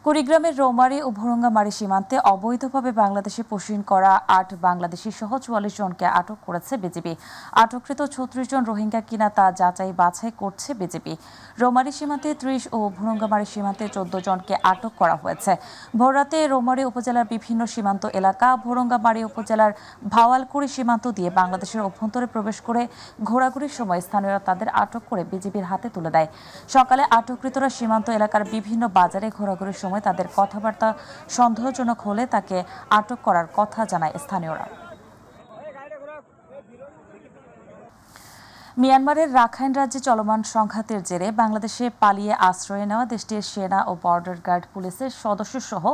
কুড়িগ্রামের রৌমারী ও ভোরঙ্গামারী সীমান্তে অবৈধভাবে বাংলাদেশে পশুহীন করা ৮ বাংলাদেশি সহ ৪৪ জনকে আটক করেছে বিজিবি। আটককৃত ৩৬ জন রোহিঙ্গা কিনা তা যাচাই বাছাই করছে বিজিবি। রৌমারী সীমান্তে ৩০ ও ভোরঙ্গামারী সীমান্তে ১৪ জনকে আটক করা হয়েছে। ভোররাতে রৌমারী উপজেলার বিভিন্ন সীমান্ত এলাকা, ভোরঙ্গামারী উপজেলার ভাওয়ালকুড়ি সীমান্ত দিয়ে বাংলাদেশের অভ্যন্তরে প্রবেশ করে ঘোরাঘুরির সময় স্থানীয়রা তাদের আটক করে বিজিবির হাতে তুলে দেয়। সকালে আটককৃতরা সীমান্ত এলাকার বিভিন্ন বাজারে ঘোরাঘুরির সময় তাদের কথাবার্তা সন্দেহজনক হলে তাকে আটক করার কথা জানায় স্থানীয়রা। মিয়ানমারের রাখাইন রাজ্যে চলমান সংঘাতের জেরে বাংলাদেশে পালিয়ে আশ্রয় নেওয়া দেশটির সেনা ও বর্ডার গার্ড পুলিশের সদস্যসহ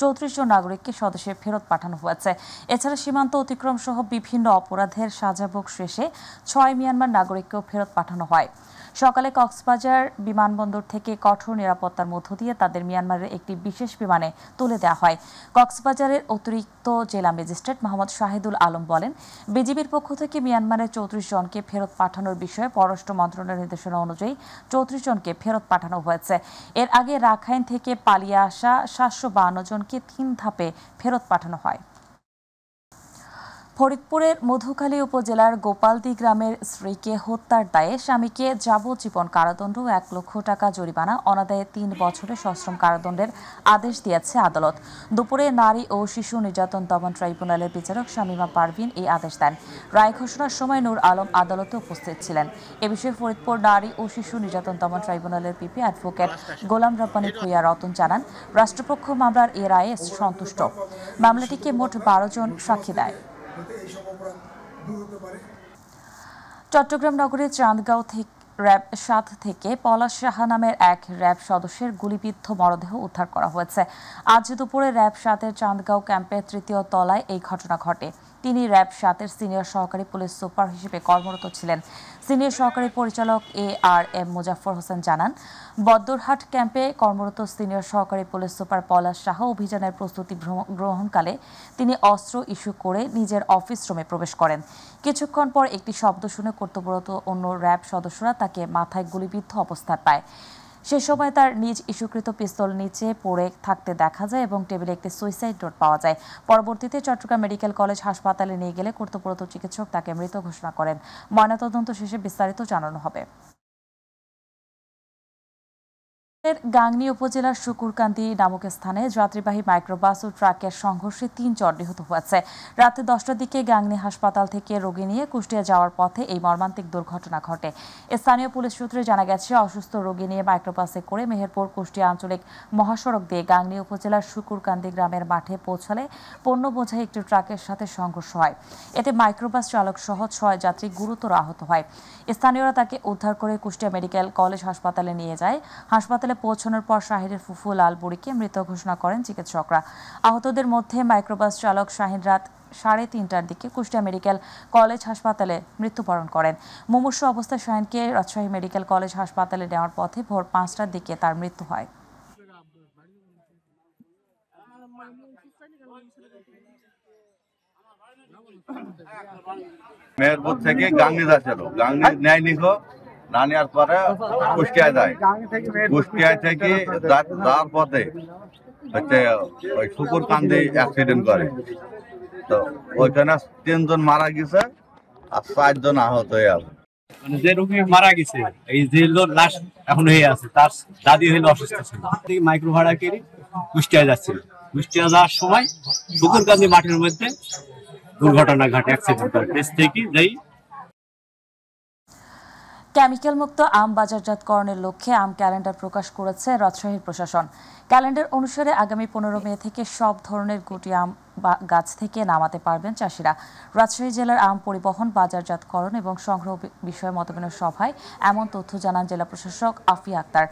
৩৪ জন নাগরিককে স্বদেশে ফেরত পাঠানো হয়েছে। এছাড়া সীমান্ত অতিক্রম সহ বিভিন্ন অপরাধের সাজাভোগ শেষে ৬ মিয়ানমার নাগরিককেও ফেরত পাঠানো হয়। সকালে কক্সবাজার বিমানবন্দর থেকে কঠোর নিরাপত্তার মধ্য দিয়ে তাদের মিয়ানমারের একটি বিশেষ বিমানে তুলে দেওয়া হয়। কক্সবাজারের অতিরিক্ত জেলা ম্যাজিস্ট্রেট মোহাম্মদ শাহিদুল আলম বলেন, বিজিবির পক্ষ থেকে মিয়ানমারের ৩৪ জনকে ফেরত পাঠানোর বিষয়ে পররাষ্ট্র মন্ত্রণালয়ের নির্দেশনা অনুযায়ী ৩৪ জনকে ফেরত পাঠানো হয়েছে। এর আগে রাখাইন থেকে পালিয়ে আসা ৭৫২ জনকে ৩ ধাপে ফেরত পাঠানো হয়। ফরিদপুরের মধুখালী উপজেলার গোপালদি গ্রামের স্ত্রীকে হত্যার দায়ে স্বামীকে যাবজ্জীবন কারাদণ্ড ও ১ লক্ষ টাকা জরিমানা, অনাদায়ে ৩ বছরের সশ্রম কারাদণ্ডের আদেশ দিয়েছে আদালত। দুপুরে নারী ও শিশু নির্যাতন দমন ট্রাইব্যুনালের বিচারক শামীমা পারভিন এই আদেশ দেন। রায় ঘোষণার সময় নূর আলম আদালতে উপস্থিত ছিলেন। এ বিষয়ে ফরিদপুর নারী ও শিশু নির্যাতন দমন ট্রাইব্যুনালের পিপি অ্যাডভোকেট গোলাম রব্বানী ভূঁইয়া রতন জানান, রাষ্ট্রপক্ষ মামলার এ রায়ে সন্তুষ্ট। মামলাটিকে মোট ১২ জন সাক্ষী দেয়। চট্টগ্রাম নগরের চান্দগাঁও র্যাব ৭ থেকে পলাশ সাহা নামের এক র্যাব সদস্যের গুলিবিদ্ধ মরদেহ উদ্ধার করা হয়েছে। আজ দুপুরে র্যাব ৭-এর চান্দগাঁও ক্যাম্পের ৩য় তলায় এই ঘটনা ঘটে। তিনি র্যাব ৭-এর সিনিয়র সহকারী পুলিশ সুপার হিসেবে কর্মরত ছিলেন। সিনিয়র সহকারী পরিচালক ARM মুজাফফর হোসেন জানান, বদ্দরহাট ক্যাম্পে কর্মরত সিনিয়র সহকারী পুলিশ সুপার পলাশ সাহা অভিযানের প্রস্তুতি গ্রহণকালে তিনি অস্ত্র ইস্যু করে নিজের অফিস রুমে প্রবেশ করেন। কিছুক্ষণ পর একটি শব্দ শুনে কর্তব্যরত অন্য র্যাব সদস্যরা তাকে মাথায় গুলিবিদ্ধ অবস্থায় পায়। সে সময় তার নিজ ইস্যুকৃত পিস্তল নিচে পড়ে থাকতে দেখা যায় এবং টেবিলে একটি সুইসাইড নোট পাওয়া যায়। পরবর্তীতে চট্টগ্রাম মেডিকেল কলেজ হাসপাতালে নিয়ে গেলে কর্তব্যরত চিকিৎসক তাকে মৃত ঘোষণা করেন। ময়নাতদন্ত শেষে বিস্তারিত জানানো হবে। গাংনী উপজেলার শুকুরকান্দি নামক স্থানে যাত্রীবাহী মাইক্রোবাস ও ট্রাকের সংঘর্ষে ৩ জন নিহত হয়েছে। রাতে 10টার দিকে গাংনী হাসপাতাল থেকে রোগী নিয়ে কুষ্টিয়া যাওয়ার পথে এই মর্মান্তিক দুর্ঘটনা ঘটে। স্থানীয় পুলিশ সূত্রে জানা গেছে, অসুস্থ রোগী নিয়ে মাইক্রোবাসে করে মেহেরপুর কুষ্টিয়া আঞ্চলিক মহাসড়ক দিয়ে গাংনী উপজেলার শুকুরকান্দি গ্রামের মাঠে পৌঁছালে পণ্য বোঝাই একটি ট্রাকের সাথে সংঘর্ষ হয়। এতে মাইক্রোবাস চালক সহ ৬ যাত্রী গুরুতর আহত হয়। স্থানীয়রা তাকে উদ্ধার করে কুষ্টিয়া মেডিকেল কলেজ হাসপাতালে নিয়ে যায়। হাসপাতালে পৌঁছানোর পর শাহিনের ফুফু লাল বুড়িকে মৃত ঘোষণা করেন চিকিৎসকরা। আহতদের মধ্যে মাইক্রোবাস চালক শাহিন রাত 3:30টার দিকে কুষ্টিয়া মেডিকেল কলেজ হাসপাতালে মৃত্যুবরণ করেন। মুমূর্ষু অবস্থায় শাহিনকে রাজশাহী মেডিকেল কলেজ হাসপাতালে নেওয়ার পথে ভোর 5টার দিকে তার মৃত্যু হয়। মেহেরপুর থেকে গাংনী যাচ্ছিল, গাংনী ন্যায় নিখো না নেওয়ার পরে কুষ্টিয়ায় যায়। কুষ্টিয়ায় থেকে যাওয়ার পথে হচ্ছে ওই শুকুরকান্দি অ্যাক্সিডেন্ট করে, তো ওইখানে 3 জন মারা গেছে আর 4 জন আহত হয়ে আছে। মানে যে রোগী মারা গেছে, এই যে লাশ এখন হয়ে আছে, তার দাদি হইলো অসুস্থ ছিল, মাইক্রো ভাড়া করে কুষ্টিয়ায় যাচ্ছিল। কুষ্টিয়া যাওয়ার সময় শুকুরকান্দি মাঠের মধ্যে দুর্ঘটনা ঘটে, অ্যাক্সিডেন্ট করে। থেকে যাই কেমিক্যাল মুক্ত আম বাজারজাতকরণের লক্ষ্যে আম ক্যালেন্ডার প্রকাশ করেছে রাজশাহী প্রশাসন। ক্যালেন্ডার অনুসারে আগামী 15 মে থেকে সব ধরনের গুটি আম গাছ থেকে নামাতে পারবেন চাষিরা। রাজশাহী জেলার আম পরিবহন, বাজারজাতকরণ এবং সংগ্রহ বিষয়ে মতবিনিময় সভায় এমন তথ্য জানান জেলা প্রশাসক আফিয়া আক্তার।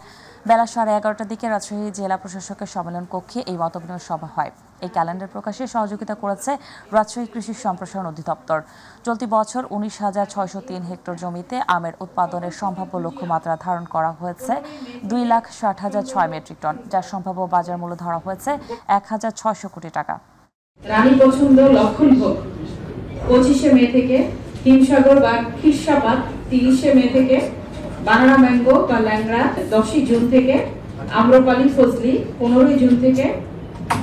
বেলা 11:30টার দিকে রাজশাহী জেলা প্রশাসকের সম্মেলন কক্ষে এই মতবিনিময় সভা হয়। এই ক্যালেন্ডার প্রকাশে সহযোগিতা করেছে রাজশাহী কৃষি সম্প্রসারণ অধিদপ্তর। চলতি বছর 19,603 হেক্টর জমিতে আমের উৎপাদনের সম্ভাব্য লক্ষ্যমাত্রা ধারণ করা হয়েছে 2,60,006 মেট্রিক টন, যার সম্ভাব্য বাজার মূল্য ধরা হয়েছে 1,600 কোটি টাকা। রানী পছন্দ লক্ষণ ভোগ 25 মে থেকে, হিমসাগর বা খিরসাপাত 30 মে থেকে, বানানা ম্যাঙ্গো বা ল্যাংড়া 10 জুন থেকে, আম্রপালি ফজলি 15 জুন থেকে,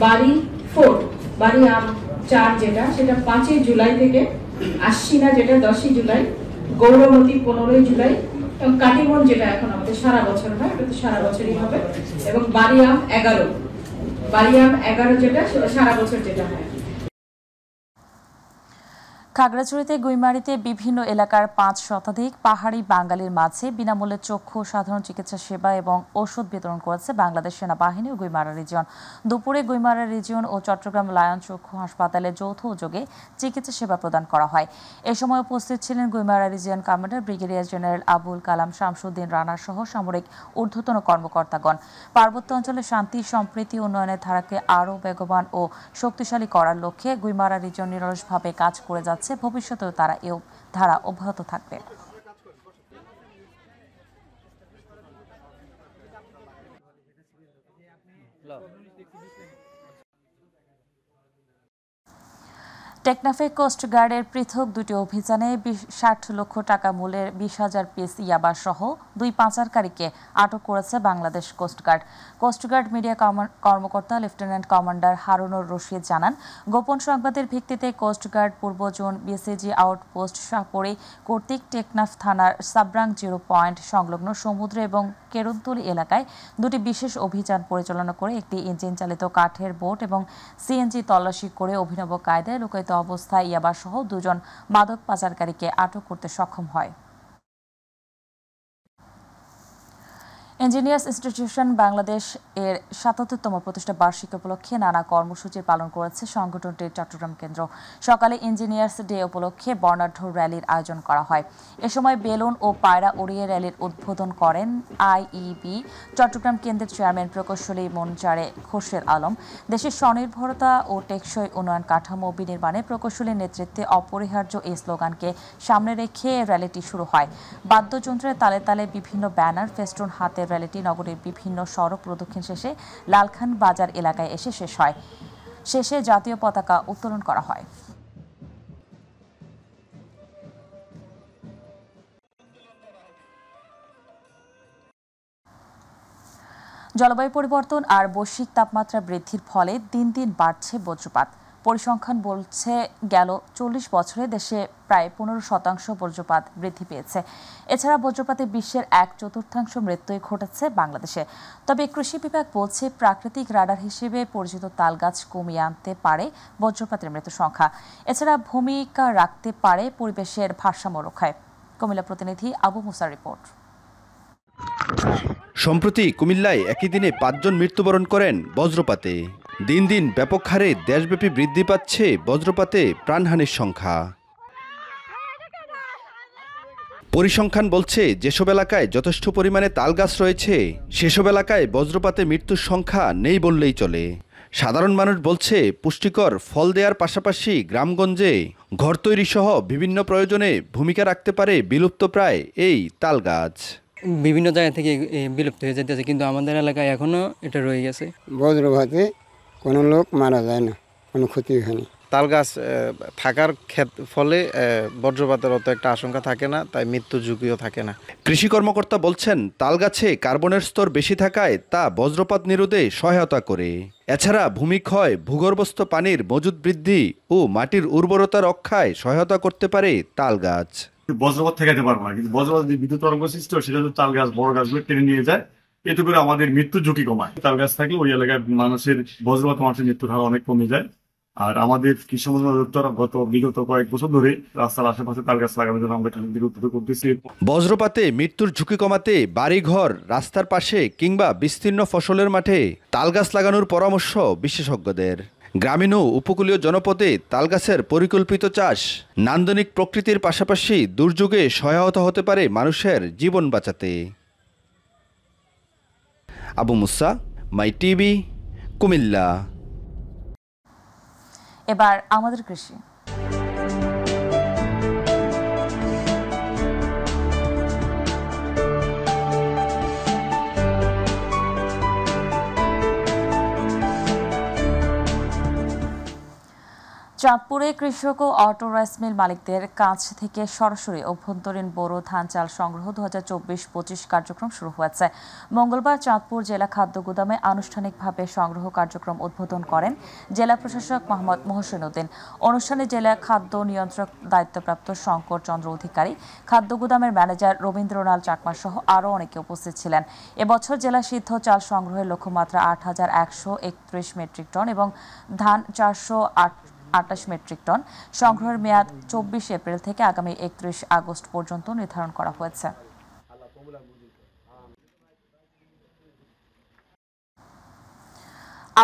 বাড়ি 4 বাড়ি আম 4 যেটা সেটা 5 জুলাই থেকে, আশ্বিনা যেটা 10 জুলাই, গৌরমতী 15 জুলাই এবং কাটিমন যেটা এখন আমাদের সারা বছর হয় এটা তো সারা বছরই হবে, এবং বাড়ি আম 11 যেটা সেটা সারা বছর যেটা হয়। খাগড়াছড়িতে গুইমারিতে বিভিন্ন এলাকার 5 শতাধিক পাহাড়ি বাঙালির মাঝে বিনামূল্যে চক্ষু, সাধারণ চিকিৎসা সেবা এবং ওষুধ বিতরণ করেছে বাংলাদেশ সেনাবাহিনী ও গুইমারা রিজিয়ন। দুপুরে গুইমারা রিজিয়ন ও চট্টগ্রাম লায়ন চক্ষু হাসপাতালে যৌথ উদ্যোগে চিকিৎসা সেবা প্রদান করা হয়। এ সময় উপস্থিত ছিলেন Guimara region commander brigadier general Abul Kalam Shamsuddin Rana সহ সামরিক ঊর্ধ্বতন কর্মকর্তাগণ। পার্বত্য অঞ্চলে শান্তি, সম্প্রীতি, উন্নয়নের ধারাকে আরও বেগবান ও শক্তিশালী করার লক্ষ্যে গুইমারা রিজিয়ন নিরলসভাবে কাজ করে যাচ্ছে। ভবিষ্যতেও তারা এই ধারা অব্যাহত থাকবে। টেকনাফে কোস্টগার্ডের পৃথক দুটি অভিযানে 60 লক্ষ টাকা মূল্যের 20,000 পিস ইয়াবা সহ 2 পাচারকারীকে আটক করেছে বাংলাদেশ কোস্টগার্ড। কোস্টগার্ড মিডিয়া কর্মকর্তা লেফটেন্যান্ট কমান্ডার হারুনুর রশিদ জানান, গোপন সংবাদের ভিত্তিতে কোস্টগার্ড পূর্ব জোন বিসিজি আউটপোস্ট শাহপরি কর্তৃক টেকনাফ থানার সাবরাং 0 পয়েন্ট সংলগ্ন সমুদ্র এবং কেরুনতলি এলাকায় দুটি বিশেষ অভিযান পরিচালনা করে একটি ইঞ্জিন চালিত কাঠের বোট এবং সিএনজি তল্লাশি করে অভিনব কায়দায় লোকায়িত অবস্থায় ইয়াবা সহ 2 জন মাদক পাচারকারীকে আটক করতে সক্ষম হয়। ইঞ্জিনিয়ার্স ইনস্টিটিউশন বাংলাদেশ এর ৭৭তম প্রতিষ্ঠা বার্ষিকী উপলক্ষে নানা কর্মসূচি পালন করেছে সংগঠনটির চট্টগ্রাম কেন্দ্র। সকালে ইঞ্জিনিয়ার্স ডে উপলক্ষে বর্ণাঢ্য র্যালির আয়োজন করা হয়। এ সময় বেলুন ও পায়রা উড়িয়ে র্যালির উদ্বোধন করেন আইইবি চট্টগ্রাম কেন্দ্রের চেয়ারম্যান প্রকৌশলী মনজারে খোরশেদ আলম। দেশের স্বনির্ভরতা ও টেকসই উন্নয়ন কাঠামো বিনির্মাণে প্রকৌশলীর নেতৃত্বে অপরিহার্য এই স্লোগানকে সামনে রেখে র্যালিটি শুরু হয়। বাদ্যযন্ত্রের তালে তালে বিভিন্ন ব্যানার, ফেস্টুন হাতে র্যালিটি নগরীর বিভিন্ন সড়ক প্রদক্ষিণ শেষে লালখান বাজার এলাকায় এসে শেষ হয়। শেষে জাতীয় পতাকা উত্তোলন করা হয়। জলবায়ু পরিবর্তন আর বৈশ্বিক তাপমাত্রা বৃদ্ধির ফলে দিন দিন বাড়ছে বজ্রপাত। পরিসংখ্যান বলছে গেল 40 বছরে দেশে প্রায় 15% বজ্রপাত বৃদ্ধি পেয়েছে। এছাড়া বজ্রপাতে বিশ্বের 1/4 মৃত্যুই ঘটেছে বাংলাদেশে। তবে কৃষি বিভাগ বলছে প্রাকৃতিক রাডার হিসেবে পরিচিত তালগাছ কমিয়ে আনতে পারে বজ্রপাতের মৃত্যু সংখ্যা। এছাড়া ভূমিকা রাখতে পারে পরিবেশের ভারসাম্য রক্ষায়। কুমিল্লা প্রতিনিধি আবু মুসার রিপোর্ট। সম্প্রতি কুমিল্লায় একই দিনে 5 জন মৃত্যুবরণ করেন বজ্রপাতে। দিন দিন ব্যাপক হারে দেশব্যাপী বৃদ্ধি পাচ্ছে বজ্রপাতে প্রাণহানির সংখ্যা। পরিসংখ্যান বলছে যেসব এলাকায় যথেষ্ট পরিমাণে তালগাছ রয়েছে সেসব এলাকায় বজ্রপাতে মৃত্যুর সংখ্যা নেই বললেই চলে। সাধারণ মানুষ বলছে পুষ্টিকর ফল দেওয়ার পাশাপাশি গ্রামগঞ্জে ঘর তৈরি সহ বিভিন্ন প্রয়োজনে ভূমিকা রাখতে পারে বিলুপ্তপ্রায় এই তালগাছ। বিভিন্ন জায়গা থেকে বিলুপ্ত হয়ে যেতেছে, কিন্তু আমাদের এলাকায় এখনো এটা রয়ে গেছে। বজ্রপাতে কোনো লোক মারা যায় না, কোনো ক্ষতি হয়নি। তালগাছ থাকার ফলে বজ্রপাতের অত একটা আশঙ্কা থাকে না, তাই মৃত্যু ঝুঁকিও থাকে না। কৃষি কর্মকর্তা বলছেন তালগাছে কার্বনের স্তর বেশি থাকায় তা বজ্রপাত নিরোধে সহায়তা করে। এছাড়া ভূমিক্ষয়, ভূগর্ভস্থ পানির মজুদ বৃদ্ধি ও মাটির উর্বরতা রক্ষায় সহায়তা করতে পারে তালগাছ। বজ্রপাত ঠেকাতে পারবো না, কিন্তু বজ্রপাত যে বিদ্যুৎ তরঙ্গ সৃষ্টি হয় সেটা তাল গাছ বড় গাছগুলো টেনে নিয়ে যায়, এতে করে আমাদের মৃত্যুর ঝুঁকি কমায়। তাল গাছ থাকলে ওই এলাকায় মানুষের মৃত্যুর হার অনেক কমে যায়। আর আমাদের কৃষি দপ্তর বিগত কয়েক বছর ধরে রাস্তার আশেপাশে তাল গাছ লাগানোর জন্য আমরা উদ্যোগ করতেছি। বজ্রপাতে মৃত্যুর ঝুঁকি কমাতে বাড়িঘর, রাস্তার পাশে কিংবা বিস্তীর্ণ ফসলের মাঠে তালগাছ লাগানোর পরামর্শ বিশেষজ্ঞদের। গ্রামীণ ও উপকূলীয় জনপদে তালগাছের পরিকল্পিত চাষ নান্দনিক প্রকৃতির পাশাপাশি দুর্যোগে সহায়তা হতে পারে মানুষের জীবন বাঁচাতে। আবু মুসা, মাই টিভি, কুমিল্লা। এবার আমাদের কৃষি। চাঁদপুরে কৃষক ও অটো রাইস মিল মালিকদের কাছ থেকে সরাসরি অভ্যন্তরীণ বোরো ধান চাল সংগ্রহ 2024-25 কার্যক্রম শুরু হয়েছে। মঙ্গলবার চাঁদপুর জেলা খাদ্য গুদামে আনুষ্ঠানিকভাবে সংগ্রহ কার্যক্রম উদ্বোধন করেন জেলা প্রশাসক মোহাম্মদ মোহসেন উদ্দিন। অনুষ্ঠানে জেলা খাদ্য নিয়ন্ত্রক দায়িত্বপ্রাপ্ত শঙ্কর চন্দ্র অধিকারী, খাদ্য গুদামের ম্যানেজার রবীন্দ্রনাথ চাকমা সহ আরও অনেকে উপস্থিত ছিলেন। এবছর জেলা সিদ্ধ চাল সংগ্রহের লক্ষ্যমাত্রা 8,131 মেট্রিক টন এবং ধান 428 মেট্রিক টন। সংগ্রহের মেয়াদ 24 এপ্রিল থেকে আগামী 31 আগস্ট পর্যন্ত নির্ধারণ করা হয়েছে।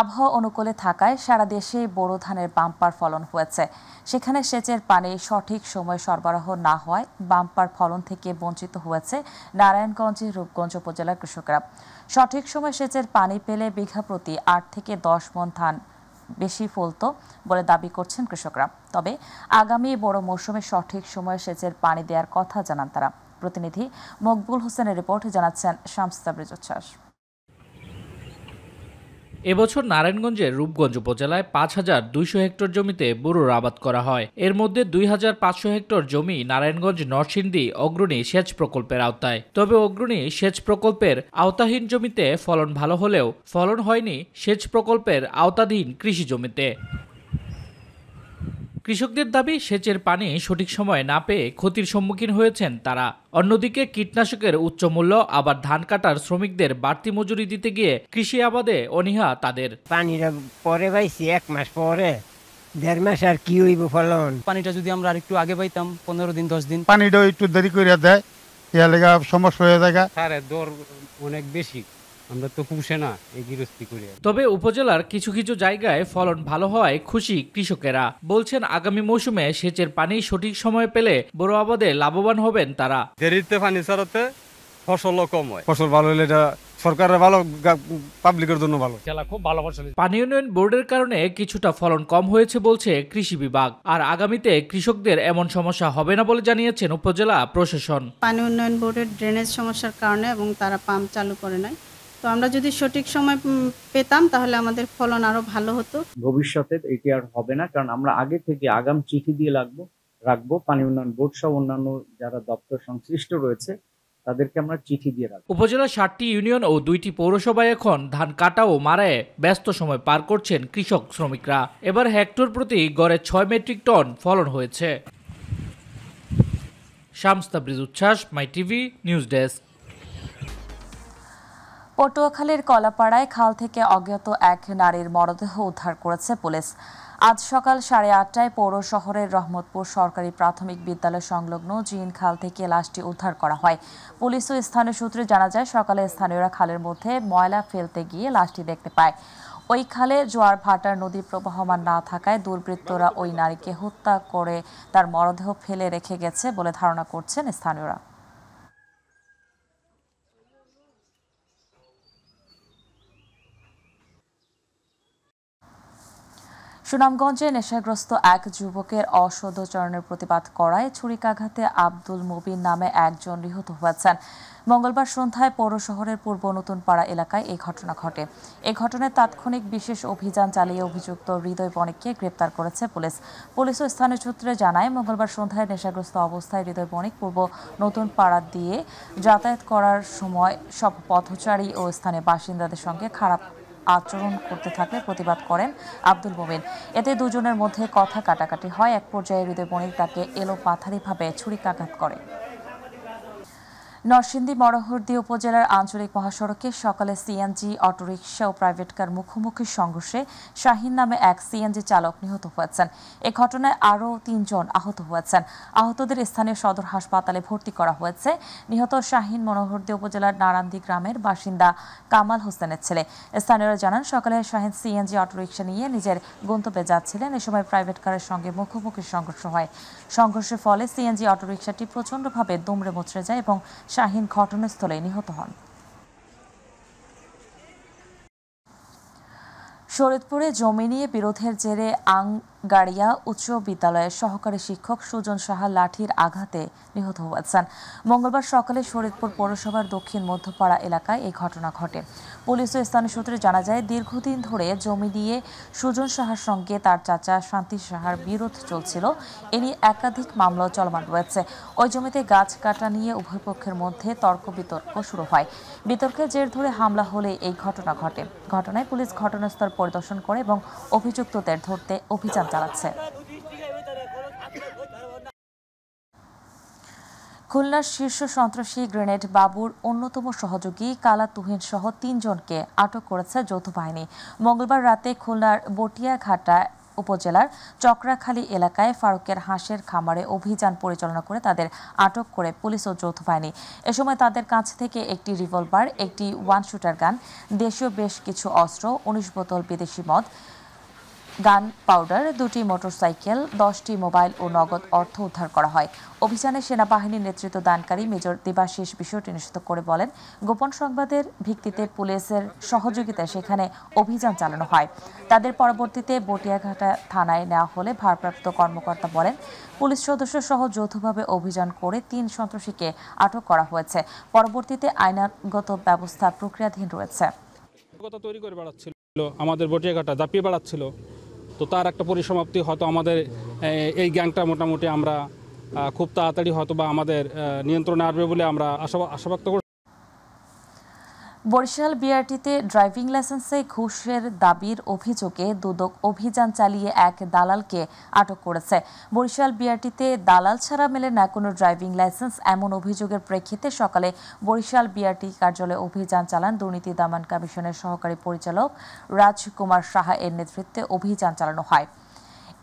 আবহাওয়া অনুকূলে থাকায় সারা দেশে বোরো ধানের বাম্পার ফলন হয়েছে। সেখানে সেচের পানি সঠিক সময়ে সরবরাহ না হওয়ায় বাম্পার ফলন থেকে বঞ্চিত হয়েছে নারায়ণগঞ্জের রূপগঞ্জ উপজেলার কৃষকরা। সঠিক সময়ে সেচের পানি পেলে বিঘা প্রতি 8 থেকে 10 মণ ধান বেশি ফলতো বলে দাবি করছেন কৃষকরা। তবে আগামী বড় মৌসুমে সঠিক সময়ে সেচের পানি দেওয়ার কথা জানান তারা। প্রতিনিধি মকবুল হোসেনের রিপোর্টে জানাচ্ছেন শামস তাবরিজ উচ্ছ্বাস। এবছর নারায়ণগঞ্জের রূপগঞ্জ উপজেলায় 5,200 হেক্টর জমিতে বোরোর আবাদ করা হয়। এর মধ্যে 2,500 হেক্টর জমি নারায়ণগঞ্জ নরসিংদী অগ্রণী সেচ প্রকল্পের আওতায়। তবে অগ্রণী সেচ প্রকল্পের আওতাহীন জমিতে ফলন ভালো হলেও ফলন হয়নি সেচ প্রকল্পের আওতাধীন কৃষি জমিতে। কৃষকদের দাবি, সেচের পানি সঠিক সময়ে না পেয়ে ক্ষতির সম্মুখীন হয়েছেন তারা। অন্যদিকে কীটনাশকের উচ্চ মূল্য আবার ধান কাটার শ্রমিকদের বাড়তি মজুরি দিতে গিয়ে কৃষি আবাদে অনীহা তাদের। পানিটা পরে পাইছি 1 মাস পরে, 1.5 মাস আর কি হইব ফলন। পানিটা যদি আমরা আর একটু আগে পাইতাম, 15 দিন 10 দিন, পানিটাও একটু দেরি করে দেয়, এর লাগা সমস্যা হয়ে যায়। সারের দর অনেক বেশি, আমরা তো পুষে না এই গৃহস্থী করে। তবে উপজেলার কিছু কিছু জায়গায় ফলন ভালো হওয়ায় খুশি কৃষকেরা। বলছেন আগামী মৌসুমে সেচের পানি সঠিক সময় পেলে বোরো আবাদে লাভবান হবেন তারা। দেরিতে পানি ছাড়াতে ফসলও কম হয়। ফসল ভালো হলে এটা সরকারের ভালো, পাবলিকের জন্য ভালো। খুব ভালো ফসল। পানি উন্নয়ন বোর্ডের কারণে কিছুটা ফলন কম হয়েছে বলছে কৃষি বিভাগ। আর আগামীতে কৃষকদের এমন সমস্যা হবে না বলে জানিয়েছেন উপজেলা প্রশাসন। পানি উন্নয়ন বোর্ডের ড্রেনেজ সমস্যার কারণে এবং তারা পাম্প চালু করে নাই, তো আমরা যদি সঠিক সময় পেতাম তাহলে আমাদের ফলন আরো ভালো হতো। ভবিষ্যতে এটি আর হবে না, কারণ আমরা আগে থেকে আগাম চিঠি দিয়ে রাখবো পানি উন্নয়ন বোর্ড সহ অন্যান্য যারা দপ্তর সংশ্লিষ্ট রয়েছে তাদেরকে আমরা চিঠি দিয়ে রাখবো। উপজেলার 7টি ইউনিয়ন ও 2টি পৌরসভায় এখন ধান কাটা ও মারায় ব্যস্ত সময় পার করছেন কৃষক শ্রমিকরা। এবার হেক্টর প্রতি গড়ে 6 মেট্রিক টন ফলন হয়েছে। শামস তাবরিজ উচ্ছ্বাস, মাই টিভি নিউজ ডেস্ক। পটুয়াখালীর কলাপাড়ায় খাল থেকে অজ্ঞাত এক নারীর মরদেহ উদ্ধার করেছে পুলিশ। আজ সকাল 8:30টায় পৌর শহরের রহমতপুর সরকারি প্রাথমিক বিদ্যালয় সংলগ্ন জিন খাল থেকে লাশটি উদ্ধার করা হয়। পুলিশ ও স্থানীয় সূত্রে জানা যায়, সকালে স্থানীয়রা খালের মধ্যে ময়লা ফেলতে গিয়ে লাশটি দেখতে পায়। ওই খালে জোয়ার ভাটার নদী প্রবাহমান না থাকায় দুর্বৃত্তরা ওই নারীকে হত্যা করে তার মরদেহ ফেলে রেখে গেছে বলে ধারণা করছেন স্থানীয়রা। সুনামগঞ্জে নেশাগ্রস্ত এক যুবকের অসদাচরণের প্রতিবাদ করায় ছুরিকাঘাতে আব্দুল মুবিন নামে একজন নিহত হয়েছেন। মঙ্গলবার সন্ধ্যায় পৌর শহরের পূর্ব নতুন পাড়া এলাকায় এই ঘটনা ঘটে। এই ঘটনায় তাৎক্ষণিক বিশেষ অভিযান চালিয়ে অভিযুক্ত হৃদয় বণিককে গ্রেপ্তার করেছে পুলিশ। পুলিশ ও স্থানীয় সূত্রে জানায়, মঙ্গলবার সন্ধ্যায় নেশাগ্রস্ত অবস্থায় হৃদয় বণিক পূর্ব নতুন পাড়া দিয়ে যাতায়াত করার সময় সব পথচারী ও স্থানীয় বাসিন্দাদের সঙ্গে খারাপ আচরণ করতে থাকলে প্রতিবাদ করেন আব্দুল মুবিন। এতে দুজনের মধ্যে কথা কাটাকাটি হয়। এক পর্যায়ে হৃদয় বণিক তাকে এলোপাথারিভাবে ছুরিকাঘাত করে। নরসিংদী মরহরদী উপজেলার আঞ্চলিক মহাসড়কে সকালে সিএনজি, অটোরিকশা ও প্রাইভেট কার মুখোমুখি সংঘর্ষে শাহিন নামে এক সিএনজি চালক নিহত হয়েছেন। এ ঘটনায় আরও 3 জন আহত হয়েছেন। আহতদের স্থানীয় সদর হাসপাতালে ভর্তি করা হয়েছে। নিহত শাহিন মনোহরদী উপজেলার নারান্দি গ্রামের বাসিন্দা কামাল হোসেনের ছেলে। স্থানীয়রা জানান, সকালে শাহিন সিএনজি অটোরিকশা নিয়ে নিজের গন্তব্যে যাচ্ছিলেন। এ সময় প্রাইভেট কারের সঙ্গে মুখোমুখি সংঘর্ষ হয়। সংঘর্ষের ফলে সিএনজি অটোরিকশাটি প্রচণ্ডভাবে দুমড়ে মুচড়ে যায় এবং শাহিন ঘটনাস্থলে নিহত হন। শরীয়তপুরে জমি নিয়ে বিরোধের জেরে গাড়িয়া উচ্চ বিদ্যালয়ের সহকারী শিক্ষক সুজন সাহা লাঠির আঘাতে নিহত হয়েছেন। মঙ্গলবার সকালে শরীয়তপুর পৌরসভার দক্ষিণ মধ্যপাড়া এলাকায় এই ঘটনা ঘটে। পুলিশ ও স্থানীয় সূত্রে জানা যায়, দীর্ঘদিন ধরে জমি নিয়ে সুজন সাহার সঙ্গে তার চাচা শান্তি সাহার বিরোধ চলছিল। এ নিয়ে একাধিক মামলা চলমান রয়েছে। ওই জমিতে গাছ কাটা নিয়ে উভয় পক্ষের মধ্যে তর্ক বিতর্ক শুরু হয়। বিতর্কের জের ধরে হামলা হলে এই ঘটনা ঘটে। ঘটনায় পুলিশ ঘটনাস্থল পরিদর্শন করে এবং অভিযুক্তদের ধরতে অভিযান চালাচ্ছে। খুলনার শীর্ষ সন্ত্রাসী গ্রেনেড বাবুর অন্যতম সহযোগী কালা তুহিন সহ ৩ জনকে আটক করেছে যৌথ বাহিনী। মঙ্গলবার রাতে খুলনার বটিয়াঘাটা উপজেলার চক্রাখালী এলাকায় ফারুকের হাঁসের খামারে অভিযান পরিচালনা করে তাদের আটক করে পুলিশ ও যৌথ বাহিনী। এ সময় তাদের কাছ থেকে একটি রিভলভার, একটি ওয়ান শুটার গান, দেশীয় বেশ কিছু অস্ত্র, 19 বোতল বিদেশি মদ, গান পাউডার, 2টি মোটরসাইকেল, 10টি মোবাইল ও নগদ অর্থ উদ্ধার করা হয়। অভিযানে সেনাবাহিনীর নেতৃত্ব দানকারী মেজর দেবাশিস বিষয়টি নিশ্চিত করে বলেন, গোপন সংবাদের ভিত্তিতে পুলিশের সহযোগিতায় সেখানে অভিযান চালানো হয়। তাদের পরবর্তীতে বটিয়াঘাটা থানায় নেওয়া হলে ভারপ্রাপ্ত কর্মকর্তা বলেন, পুলিশ সদস্য সহ যৌথভাবে অভিযান করে 3 সন্ত্রাসীকে আটক করা হয়েছে। পরবর্তীতে আইনানুগত ব্যবস্থা প্রক্রিয়াধীন রয়েছে। তৈরি করে বেড়াচ্ছিল, আমাদের বটিয়াঘাটা দাপিয়ে বেড়াচ্ছিল, তো তার একটা পরিসমাপ্তি হয়তো আমাদের এই গ্যাংটা মোটামুটি আমরা খুব তাড়াতাড়ি হয়তো বা আমাদের নিয়ন্ত্রণে আসবে বলে আমরা আশাবাক্ত করছি। বরিশাল বিআরটিতে ড্রাইভিং লাইসেন্সে ঘুষের দাবির অভিযোগে দুদক অভিযান চালিয়ে এক দালালকে আটক করেছে। বরিশাল বিআরটিতে দালাল ছাড়া মেলে না কোনো ড্রাইভিং লাইসেন্স, এমন অভিযোগের প্রেক্ষিতে সকালে বরিশাল বিআরটি কার্যালয়ে অভিযান চালান দুর্নীতি দমন কমিশনের সহকারী পরিচালক রাজকুমার সাহা এর নেতৃত্বে অভিযান চালানো হয়।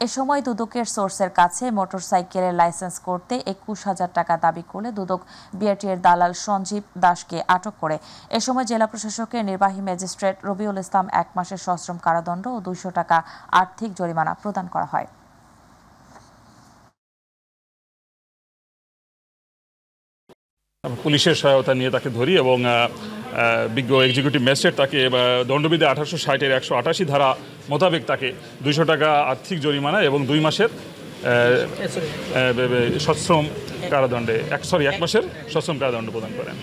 এ সময় দুদকের সোর্সের কাছে মোটরসাইকেলের লাইসেন্স করতে 21,000 টাকা দাবি করলে দুদক বিআরটির দালাল সঞ্জীব দাসকে আটক করে। এ সময় জেলা প্রশাসকের নির্বাহী ম্যাজিস্ট্রেট রবিউল ইসলাম 1 মাসের সশ্রম কারাদণ্ড ও 200 টাকা আর্থিক জরিমানা প্রদান করা হয়। পুলিশের সহায়তা নিয়ে তাকে ধরি এবং বিজ্ঞ এক্সিকিউটিভ ম্যাজিস্ট্রেট তাকে দণ্ডবিধি 1860-এর 188 ধারা মোতাবেক তাকে 200 টাকা আর্থিক জরিমানা এবং 2 মাসের সশ্রম কারাদণ্ডে 1 মাসের সশ্রম কারাদণ্ড প্রদান করেন।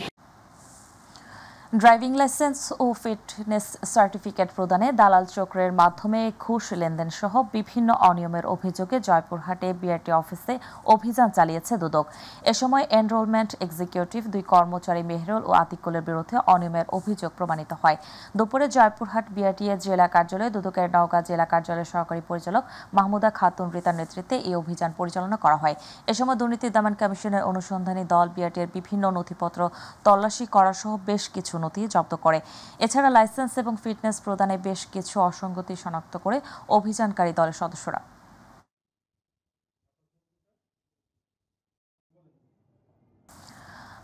ড্রাইভিং লাইসেন্স ও ফিটনেস সার্টিফিকেট প্রদানে দালাল চক্রের মাধ্যমে ঘুষ লেনদেন সহ বিভিন্ন অনিয়মের অভিযোগে জয়পুরহাটে বিআরটি অফিসে অভিযান চালিয়েছে দুদক। এ সময় এনরোলমেন্ট এক্সিকিউটিভ 2 কর্মচারী মেহরুল ও আতিকুলের বিরুদ্ধে অনিয়মের অভিযোগ প্রমাণিত হয়। দুপুরে জয়পুরহাট বিআরটি এর জেলা কার্যালয়ে দুদকের নওগাঁ জেলা কার্যালয়ের সহকারী পরিচালক মাহমুদা খাতুন রিতার নেতৃত্বে এই অভিযান পরিচালনা করা হয়। এ সময় দুর্নীতি দমন কমিশনের অনুসন্ধানী দল বিআরটি এর বিভিন্ন নথিপত্র তল্লাশি করা সহ বেশ কিছু নথি জব্দ করে। এছাড়া লাইসেন্স এবং ফিটনেস প্রদানে বেশ কিছু অসঙ্গতি শনাক্ত করে অভিযানকারী দলের সদস্যরা।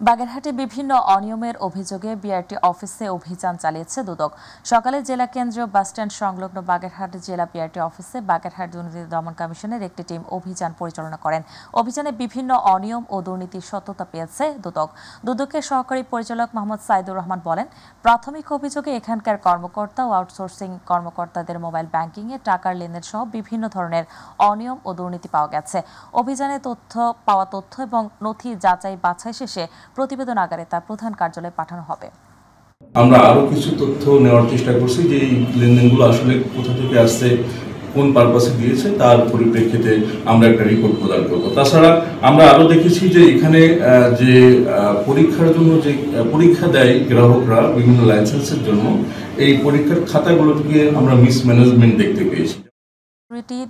বাগেরহাটে বিভিন্ন অনিয়মের অভিযোগে বিআরটি অফিসে অভিযান চালিয়েছে দুদক। সকালে জেলা কেন্দ্রীয় বাসস্ট্যান্ড সংলগ্ন বাগেরহাট জেলা বিআরটি অফিসে বাগেরহাট দুর্নীতি দমন কমিশনের একটি টিম অভিযান পরিচালনা করেন। অভিযানে বিভিন্ন অনিয়ম ও দুর্নীতির সত্যতা পেয়েছে দুদক। দুদকের সহকারী পরিচালক মোহাম্মদ সাইদুর রহমান বলেন, প্রাথমিক অভিযোগে এখানকার কর্মকর্তা ও আউটসোর্সিং কর্মকর্তাদের মোবাইল ব্যাংকিংয়ে টাকার লেনদেন সহ বিভিন্ন ধরনের অনিয়ম ও দুর্নীতি পাওয়া গেছে। অভিযানে পাওয়া তথ্য এবং নথি যাচাই বাছাই শেষে প্রতিবেদন আকারে তা প্রধান কার্যালয়ে পাঠানো হবে। আমরা আরো কিছু তথ্য নেওয়ার চেষ্টা করছি যে এই লেনদেনগুলো আসলে কোথা থেকে আসছে, কোন পারপাসে দিয়েছে, তার পরিপ্রেক্ষিতে আমরা একটা রিপোর্ট প্রদান করব। তাছাড়া আমরা আরো দেখেছি যে এখানে যে পরীক্ষার জন্য যে পরীক্ষা দেয় গ্রাহকরা বিভিন্ন লাইসেন্সের জন্য, এই পরীক্ষার খাতাগুলো থেকে আমরা মিসম্যানেজমেন্ট দেখতে পেয়েছি।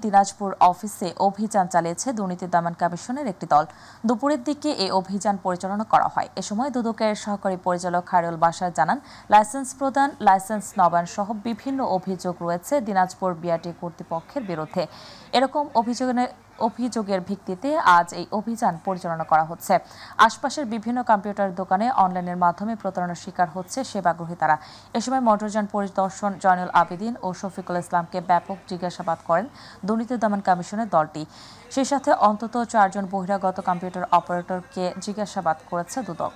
দিনাজপুর অফিসে অভিযান চালিয়েছে দুর্নীতি দমন কমিশনের একটি দল। দুপুরের দিকে এই অভিযান পরিচালনা করা হয়। এ সময় দুদকের সহকারী পরিচালক খায়রুল বাশার জানান, লাইসেন্স প্রদান, লাইসেন্স নবায়ন সহ বিভিন্ন অভিযোগ রয়েছে দিনাজপুর বিআরটি কর্তৃপক্ষের বিরুদ্ধে। এরকম অভিযোগের ভিত্তিতে আজ এই অভিযান পরিচালনা করা হচ্ছে। আশপাশের বিভিন্ন কম্পিউটার দোকানে অনলাইনের মাধ্যমে প্রতারণার শিকার হচ্ছে সেবাগ্রহীতারা। এ সময় মোটরযান পরিদর্শন জয়নুল আবেদিন ও শফিকুল ইসলামকে ব্যাপক জিজ্ঞাসাবাদ করেন দুর্নীতি দমন কমিশনের দলটি। সেই সাথে অন্তত 4 জন বহিরাগত কম্পিউটার অপারেটরকে জিজ্ঞাসাবাদ করেছে দুদক।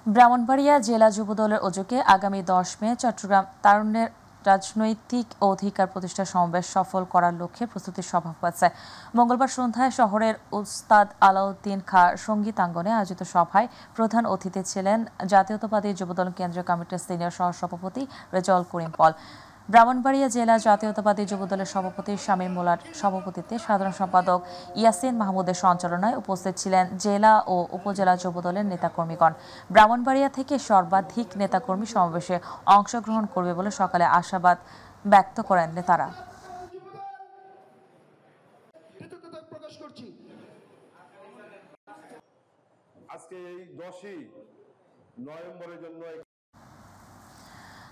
ব্রাহ্মণবাড়িয়া জেলা যুবদলের উদ্যোগে আগামী 10 মে চট্টগ্রাম তারুণ্যের রাজনৈতিক অধিকার প্রতিষ্ঠা সমাবেশ সফল করার লক্ষ্যে প্রস্তুতি সভা হয়েছে। মঙ্গলবার সন্ধ্যায় শহরের উস্তাদ আলাউদ্দিন খাঁ সঙ্গীতাঙ্গনে আয়োজিত সভায় প্রধান অতিথি ছিলেন জাতীয়তাবাদী যুবদল কেন্দ্রীয় কমিটির সিনিয়র সহসভাপতি রেজাউল করিম পল। ব্রাহ্মণবাড়িয়া জেলা জাতীয়তাবাদী যুবদলের সভাপতি শামীম মোল্লার সভাপতিত্বে সাধারণ সম্পাদক ইয়াসিন মাহমুদের সঞ্চালনায় উপস্থিত ছিলেন জেলা ও উপজেলা যুবদলের নেতাকর্মীগণ। ব্রাহ্মণবাড়িয়া থেকে সর্বাধিক নেতাকর্মী সমাবেশে অংশগ্রহণ করবে বলে সকালে আশাবাদ ব্যক্ত করেন নেতারা। আজকে এই 10ই নভেম্বরের জন্য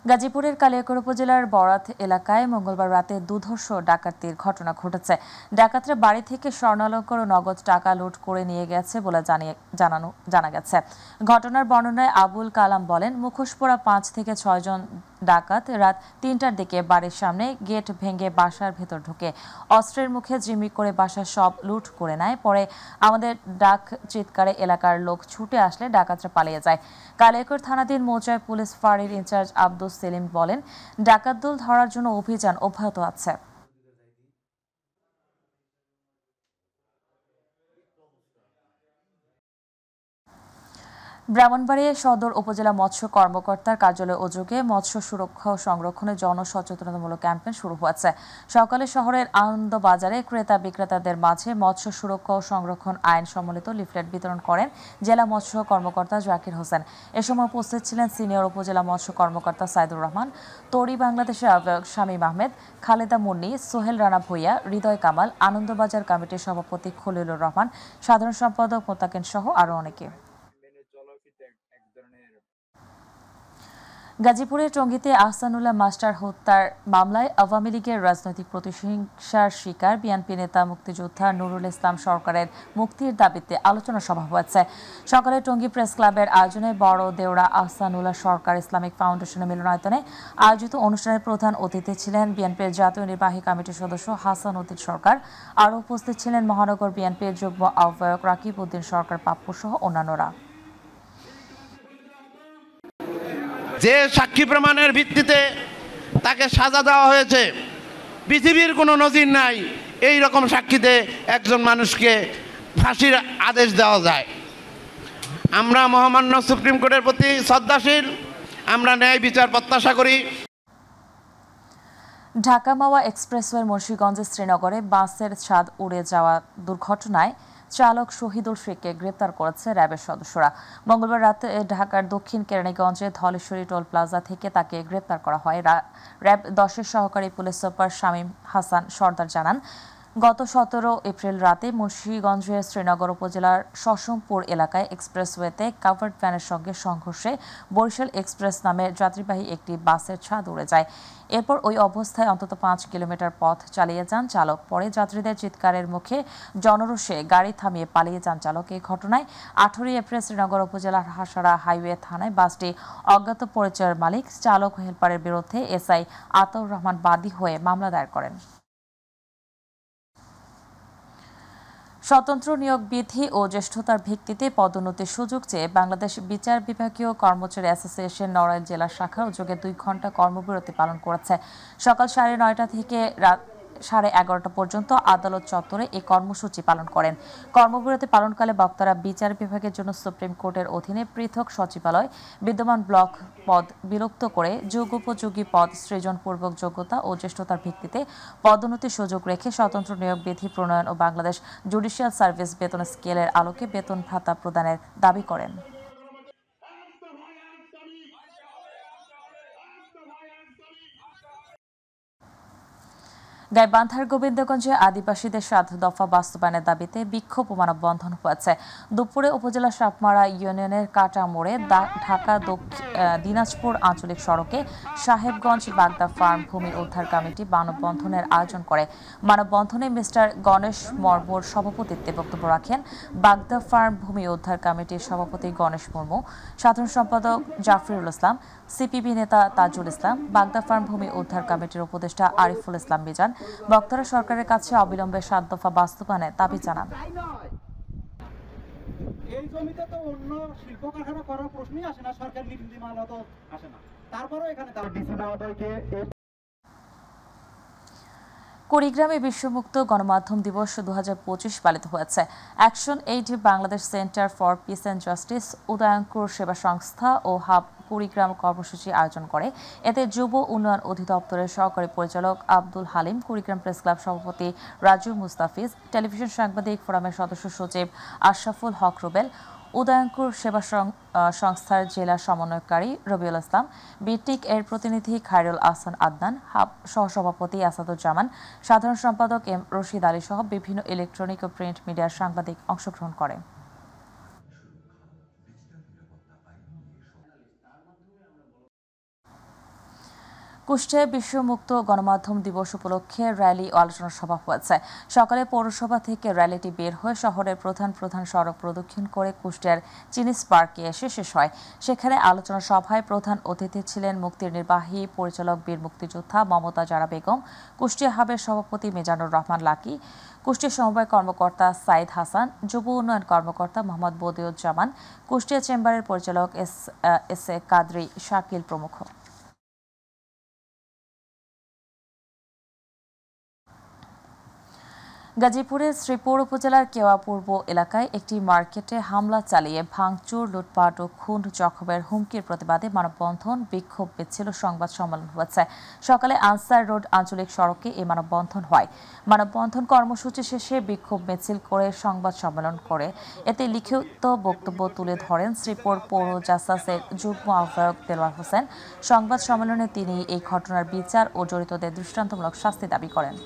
গাজীপুরের কালিয়াকৈর উপজেলার বরাত এলাকায় মঙ্গলবার রাতে দুধর্ষ ডাকাতির ঘটনা ঘটেছে। ডাকাতরা বাড়ি থেকে স্বর্ণালঙ্কার ও নগদ টাকা লুট করে নিয়ে গেছে বলে জানা গেছে। ঘটনার বর্ণনায় আবুল কালাম বলেন, মুখোশ পরা 5 থেকে 6 জন ডাকাত রাত 3টার দিকে বাড়ির সামনে গেট ভেঙে বাসার ভেতর ঢুকে অস্ত্রের মুখে জিম্মি করে বাসার সব লুট করে নেয়। পরে আমাদের ডাক চিৎকারে এলাকার লোক ছুটে আসলে ডাকাতরা পালিয়ে যায়। কালিয়াকৈর থানাধীন মৌজায় পুলিশ ফাঁড়ির ইনচার্জ আব্দুল সেলিম বলেন, ডাকাত দল ধরার জন্য অভিযান অব্যাহত আছে। ব্রাহ্মণবাড়িয়া সদর উপজেলা মৎস্য কর্মকর্তার কার্যালয় উদ্যোগে মৎস্য সুরক্ষা ও সংরক্ষণে জনসচেতনতামূলক ক্যাম্পেইন শুরু হয়েছে। সকালে শহরের আনন্দবাজারে ক্রেতা বিক্রেতাদের মাঝে মৎস্য সুরক্ষা ও সংরক্ষণ আইন সম্বলিত লিফলেট বিতরণ করেন জেলা মৎস্য কর্মকর্তা জাকির হোসেন। এ সময় উপস্থিত ছিলেন সিনিয়র উপজেলা মৎস্য কর্মকর্তা সাইদুর রহমান, তরি বাংলাদেশের আহ্বায়ক শামীম আহমেদ, খালেদা মুন্নি, সোহেল রানা ভূঁইয়া, হৃদয় কামাল, আনন্দবাজার কমিটির সভাপতি খলিলুর রহমান, সাধারণ সম্পাদক মোতাকেন সহ আরও অনেকে। গাজীপুরের টঙ্গীতে আহসানুল্লাহ মাস্টার হত্যার মামলায় আওয়ামী লীগের রাজনৈতিক প্রতিহিংসার শিকার বিএনপি নেতা মুক্তিযোদ্ধা নুরুল ইসলাম সরকারের মুক্তির দাবিতে আলোচনা সভা হয়েছে। সকালে টঙ্গী প্রেস ক্লাবের আয়োজনে বড় দেওড়া আহসানুল্লাহ সরকার ইসলামিক ফাউন্ডেশনের মিলনায়তনে আয়োজিত অনুষ্ঠানের প্রধান অতিথি ছিলেন বিএনপির জাতীয় নির্বাহী কমিটির সদস্য হাসান উদ্দিন সরকার। আরও উপস্থিত ছিলেন মহানগর বিএনপির যুগ্ম আহ্বায়ক রাকিব উদ্দিন সরকার পাপ্পু সহ অন্যান্যরা। যে সাক্ষী প্রমাণের ভিত্তিতে তাকে সাজা দেওয়া হয়েছে, পৃথিবীর কোনো নজির নাই এই রকম সাক্ষীতে একজন মানুষকে ফাঁসির আদেশ দেওয়া যায়। আমরা মহামান্য সুপ্রিম কোর্টের প্রতি শ্রদ্ধাশীল, আমরা ন্যায় বিচার প্রত্যাশা করি। ঢাকা মাওয়া এক্সপ্রেসওয়ের মুন্সিগঞ্জের শ্রীনগরে বাসের ছাদ উড়ে যাওয়া দুর্ঘটনায় চালক শহীদুল শেখকে গ্রেপ্তার করেছে র্যাবের সদস্যরা। মঙ্গলবার রাতে ঢাকার দক্ষিণ কেরানীগঞ্জে ধলেশ্বরী টোল প্লাজা থেকে তাকে গ্রেপ্তার করা হয়। র্যাব 10-এর সহকারী পুলিশ সুপার শামীম হাসান সর্দার জানান, গত 17 এপ্রিল রাতে মুন্সিগঞ্জের শ্রীনগর উপজেলার শশমপুর এলাকায় এক্সপ্রেসওয়েতে কাভার্ড ভ্যানের সঙ্গে সংঘর্ষে বরিশাল এক্সপ্রেস নামের যাত্রীবাহী একটি বাসের ছাদ উড়ে যায়। এরপর ওই অবস্থায় অন্তত 5 কিলোমিটার পথ চালিয়ে যান চালক। পরে যাত্রীদের চিৎকারের মুখে জনরোষে গাড়ি থামিয়ে পালিয়ে যান চালক। এই ঘটনায় 18 এপ্রিল শ্রীনগর উপজেলার হাসারা হাইওয়ে থানায় বাসটি অজ্ঞাত পরিচয়ের মালিক চালক ও হেলপারের বিরুদ্ধে এসআই আতাউর রহমান বাদী হয়ে মামলা দায়ের করেন। স্বতন্ত্র নিয়োগ বিধি ও জ্যেষ্ঠতার ভিত্তিতে পদোন্নতির সুযোগ চেয়ে বাংলাদেশ বিচার বিভাগীয় কর্মচারী অ্যাসোসিয়েশন নড়াইল জেলা শাখার উদ্যোগে 2 ঘণ্টা কর্মবিরতি পালন করেছে। সকাল 9:30 থেকে রাত 11:30 পর্যন্ত আদালত চত্বরে এই কর্মসূচি পালন করেন। কর্মবিরতি পালনকালে বক্তারা বিচার বিভাগের জন্য সুপ্রিম কোর্টের অধীনে পৃথক সচিবালয়, বিদ্যমান ব্লক পদ বিলুপ্ত করে যুগোপযোগী পদ সৃজনপূর্বক যোগ্যতা ও জ্যেষ্ঠতার ভিত্তিতে পদোন্নতির সুযোগ রেখে স্বতন্ত্র নিয়োগ বিধি প্রণয়ন ও বাংলাদেশ জুডিশিয়াল সার্ভিস বেতন স্কেলের আলোকে বেতন ভাতা প্রদানের দাবি করেন। গাইবান্ধার গোবিন্দগঞ্জে আদিবাসীদের 7 দফা বাস্তবায়নের দাবিতে বিক্ষোভ ও মানববন্ধন হয়েছে। দুপুরে উপজেলা সাপমারা ইউনিয়নের কাটা মোড়ে ঢাকা দিনাজপুর আঞ্চলিক সড়কে সাহেবগঞ্জ বাগদা ফার্ম ভূমি উদ্ধার কমিটি মানববন্ধনের আয়োজন করে। মানববন্ধনে মিস্টার গণেশ মর্মুর সভাপতিত্বে বক্তব্য রাখেন বাগদা ফার্ম ভূমি উদ্ধার কমিটির সভাপতি গণেশ মুর্মু, সাধারণ সম্পাদক জাফরুল ইসলাম, সিপিবি নেতা তাজুল ইসলাম, বাগদা ফার্ম ভূমি উদ্ধার কমিটির উপদেষ্টা আরিফুল ইসলাম মিজান। বক্তারা সরকারের কাছে অবিলম্বে 7 দফা বাস্তবায়নের দাবি জানান। এই এই জমিতে তো অন্য শিল্প কারখানা করার প্রশ্নই আসে না, সরকার নীতিমালা তো আসে না, তারপরেও এখানে তারা ডিসি মহোদয়কে কুড়িগ্রামে বিশ্বমুক্ত গণমাধ্যম দিবস 2025 পালিত হয়েছে। Action aid Bangladesh centre for peace and justice, Udayankur Seba Sangstha O hub Kurigram কর্মসূচি আয়োজন করে। এতে যুব উন্নয়ন অধিদপ্তরের সহকারী পরিচালক আব্দুল হালিম, কুড়িগ্রাম প্রেস ক্লাব সভাপতি রাজু মুস্তাফিজ, টেলিভিশন সাংবাদিক ফোরামের সদস্য সচিব আশরাফুল হক রুবেল, উদয়ঙ্কুর সেবা সংস্থার জেলা সমন্বয়কারী রবিউল ইসলাম, বিটিক এর প্রতিনিধি খায়রুল আহসান আদনান, হাব সহসভাপতি আসাদুজ্জামান, সাধারণ সম্পাদক এম রশিদ আলী সহ বিভিন্ন ইলেকট্রনিক ও প্রিন্ট মিডিয়ার সাংবাদিক অংশগ্রহণ করে। কুষ্টিয়ায় বিশ্বমুক্ত গণমাধ্যম দিবস উপলক্ষে র্যালি ও আলোচনা সভা হয়েছে। সকালে পৌরসভা থেকে র্যালিটি বের হয়ে শহরের প্রধান সড়ক প্রদক্ষিণ করে কুষ্টিয়ার চিনিস পার্কে এসে শেষ হয়। সেখানে আলোচনা সভায় প্রধান অতিথি ছিলেন মুক্তির নির্বাহী পরিচালক বীর মুক্তিযোদ্ধা মমতা জারা বেগম, কুষ্টিয়া হাবের সভাপতি মিজানুর রহমান লাকি, কুষ্টিয়া সমবায় কর্মকর্তা সাইদ হাসান, যুব উন্নয়ন কর্মকর্তা মোহাম্মদ বদিউজ্জামান, কুষ্টিয়া চেম্বারের পরিচালক এস এ কাদরি শাকিল প্রমুখ। গাজীপুরের শ্রীপুর উপজেলার কেওয়া পূর্ব এলাকায় একটি মার্কেটে হামলা চালিয়ে ভাঙচুর, লুটপাট ও খুন জখমের হুমকির প্রতিবাদে মানববন্ধন, বিক্ষোভ মিছিল, সংবাদ সম্মেলন হয়েছে। সকালে আনসার রোড আঞ্চলিক সড়কে এই মানববন্ধন হয়। মানববন্ধন কর্মসূচি শেষে বিক্ষোভ মিছিল করে সংবাদ সম্মেলন করে। এতে লিখিত বক্তব্য তুলে ধরেন শ্রীপুর পৌর জাসাসের যুগ্ম আহ্বায়ক দেলোয়ার হোসেন। সংবাদ সম্মেলনে তিনি এই ঘটনার বিচার ও জড়িতদের দৃষ্টান্তমূলক শাস্তি দাবি করেন।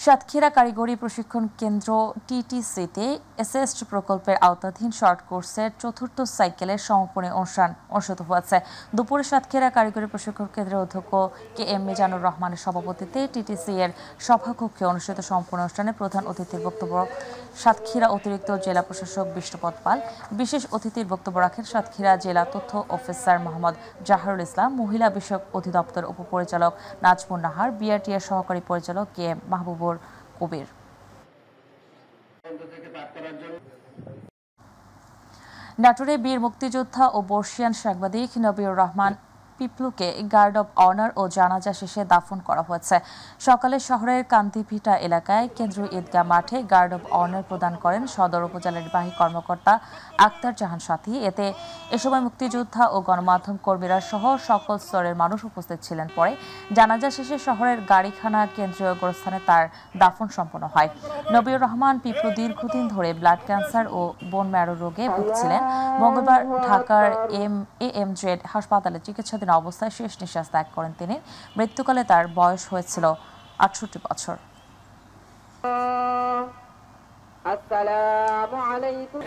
সাতক্ষীরা কারিগরি প্রশিক্ষণ কেন্দ্র টিটিসিতে এসএসট প্রকল্পের আওতাধীন শর্ট কোর্সের চতুর্থ সাইকেলের সমাপনী অনুষ্ঠান অনুষ্ঠিত হয়েছে। দুপুরে সাতক্ষীরা কারিগরি প্রশিক্ষণ কেন্দ্রের অধ্যক্ষ কে এম মিজানুর রহমানের সভাপতিত্বে টিটিসি এর সভাকক্ষে অনুষ্ঠিত সমাপনী অনুষ্ঠানে প্রধান অতিথির বক্তব্য সাতক্ষীরা অতিরিক্ত জেলা প্রশাসক বিষ্ণুপদ পাল। বিশেষ অতিথির বক্তব্য রাখেন সাতক্ষীরা জেলা তথ্য অফিসার মোহাম্মদ জাহারুল ইসলাম, মহিলা বিষয়ক অধিদপ্তর উপপরিচালক নাজমুন নাহার, বিআরটি এর সহকারী পরিচালক কে এম মাহবুবুর কবির। নাটোরে বীর মুক্তিযোদ্ধা ও বর্ষিয়ান সাংবাদিক নবিউর রহমান পিপলুকে গার্ড অব অনার ও জানাজা শেষে দাফন করা হয়েছে। সকালে শহরের কান্তিভিটা এলাকায় কেন্দ্রীয় ঈদগাহ মাঠে গার্ড অব অনার প্রদান করেন সদর উপজেলা নির্বাহী কর্মকর্তা আক্তার জাহান সাথী। এ সময় মুক্তিযোদ্ধা ও গণমাধ্যম কর্মীরা সহ সকল স্তরের মানুষ উপস্থিত ছিলেন। পরে জানাজা শেষে শহরের গাড়িখানা কেন্দ্রীয় গোরস্থানে তার দাফন সম্পন্ন হয়। নবিউর রহমান পিপলু দীর্ঘদিন ধরে ব্লাড ক্যান্সার ও বোন ম্যারো রোগে ভুগছিলেন। মঙ্গলবার ঢাকার এএমজেড হাসপাতালে চিকিৎসা অবস্থায় শেষ নিঃশ্বাস ত্যাগ করেন তিনি। মৃত্যুকালে তার বয়স হয়েছিল 68 বছর। আসসালামু আলাইকুম।